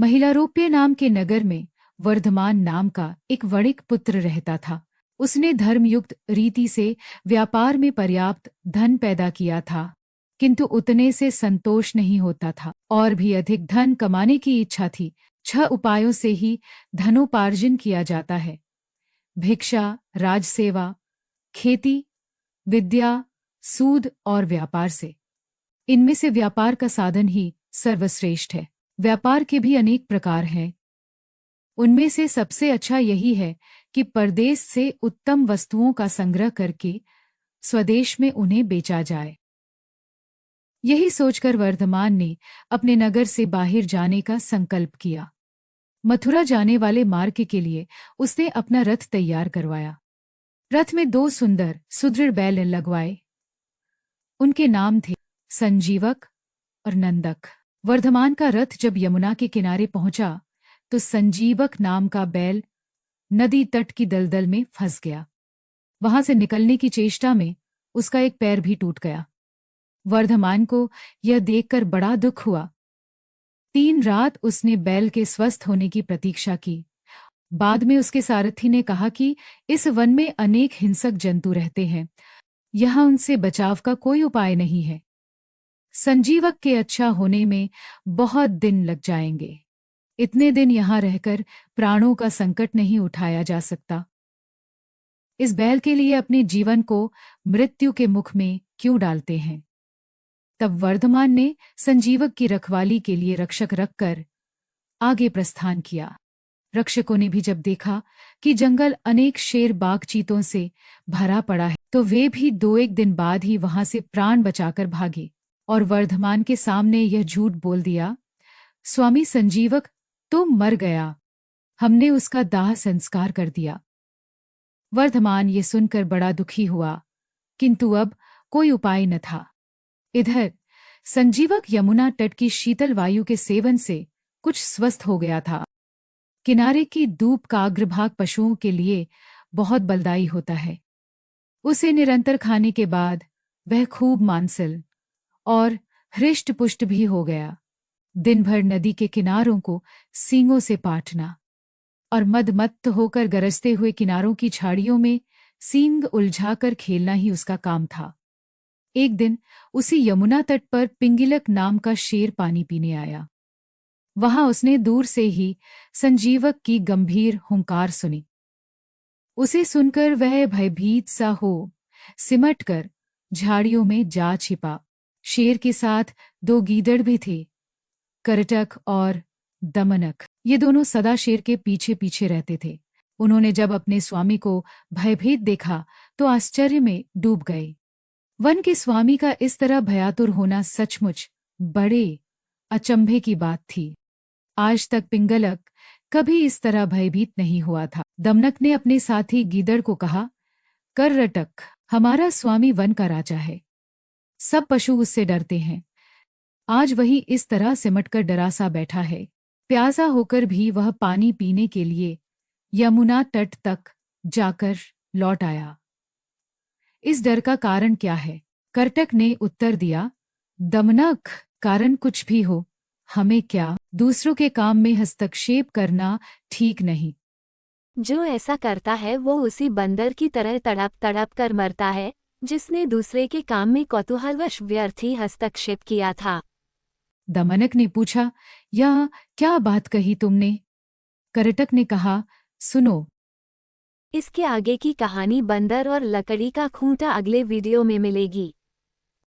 महिलारोप्य नाम के नगर में वर्धमान नाम का एक वणिक पुत्र रहता था। उसने धर्मयुक्त रीति से व्यापार में पर्याप्त धन पैदा किया था, किंतु उतने से संतोष नहीं होता था और भी अधिक धन कमाने की इच्छा थी। 6 उपायों से ही धनोपार्जन किया जाता है: भिक्षा, राजसेवा, खेती, विद्या, सूद और व्यापार से। इनमें से व्यापार का साधन ही सर्वश्रेष्ठ है। व्यापार के भी अनेक प्रकार हैं। उनमें से सबसे अच्छा यही है कि परदेश से उत्तम वस्तुओं का संग्रह करके स्वदेश में उन्हें बेचा जाए। यही सोचकर वर्धमान ने अपने नगर से बाहर जाने का संकल्प किया। मथुरा जाने वाले मार्ग के लिए उसने अपना रथ तैयार करवाया। रथ में 2 सुंदर सुदृढ़ बैल लगवाए। उनके नाम थे संजीवक और नंदक। वर्धमान का रथ जब यमुना के किनारे पहुंचा तो संजीवक नाम का बैल नदी तट की दलदल में फंस गया। वहां से निकलने की चेष्टा में उसका एक पैर भी टूट गया। वर्धमान को यह देखकर बड़ा दुख हुआ। 3 रात उसने बैल के स्वस्थ होने की प्रतीक्षा की। बाद में उसके सारथी ने कहा कि इस वन में अनेक हिंसक जंतु रहते हैं, यहाँ उनसे बचाव का कोई उपाय नहीं है। संजीवक के अच्छा होने में बहुत दिन लग जाएंगे। इतने दिन यहाँ रहकर प्राणों का संकट नहीं उठाया जा सकता। इस बैल के लिए अपने जीवन को मृत्यु के मुख में क्यों डालते हैं? तब वर्धमान ने संजीवक की रखवाली के लिए रक्षक रखकर आगे प्रस्थान किया। रक्षकों ने भी जब देखा कि जंगल अनेक शेर बाघ चीतों से भरा पड़ा है, तो वे भी 2-1 दिन बाद ही वहां से प्राण बचाकर भागे और वर्धमान के सामने यह झूठ बोल दिया, स्वामी संजीवक तो मर गया, हमने उसका दाह संस्कार कर दिया। वर्धमान ये सुनकर बड़ा दुखी हुआ, किंतु अब कोई उपाय न था। इधर संजीवक यमुना तट की शीतल वायु के सेवन से कुछ स्वस्थ हो गया था। किनारे की धूप का अग्रभाग पशुओं के लिए बहुत बलदायी होता है। उसे निरंतर खाने के बाद वह खूब मांसल और हृष्ट-पुष्ट भी हो गया। दिन भर नदी के किनारों को सींगों से पाटना और मदमत्त होकर गरजते हुए किनारों की झाड़ियों में सींग उलझाकर खेलना ही उसका काम था। एक दिन उसी यमुना तट पर पिंगिलक नाम का शेर पानी पीने आया। वहां उसने दूर से ही संजीवक की गंभीर हुंकार सुनी। उसे सुनकर वह भयभीत सा हो सिमटकर झाड़ियों में जा छिपा। शेर के साथ 2 गीदड़ भी थे, करटक और दमनक। ये दोनों सदा शेर के पीछे पीछे रहते थे। उन्होंने जब अपने स्वामी को भयभीत देखा तो आश्चर्य में डूब गए। वन के स्वामी का इस तरह भयातुर होना सचमुच बड़े अचंभे की बात थी। आज तक पिंगलक कभी इस तरह भयभीत नहीं हुआ था। दमनक ने अपने साथी गीदड़ को कहा, कररटक, हमारा स्वामी वन का राजा है, सब पशु उससे डरते हैं। आज वही इस तरह सिमटकर डरा सा बैठा है। प्यासा होकर भी वह पानी पीने के लिए यमुना तट तक जाकर लौट आया। इस डर का कारण क्या है? करटक ने उत्तर दिया, दमनक, कारण कुछ भी हो, हमें क्या, दूसरों के काम में हस्तक्षेप करना ठीक नहीं। जो ऐसा करता है वो उसी बंदर की तरह तड़प तड़प कर मरता है जिसने दूसरे के काम में कौतूहलवश व्यर्थ ही हस्तक्षेप किया था। दमनक ने पूछा, यह क्या बात कही तुमने? करटक ने कहा, सुनो। इसके आगे की कहानी बंदर और लकड़ी का खूंटा अगले वीडियो में मिलेगी।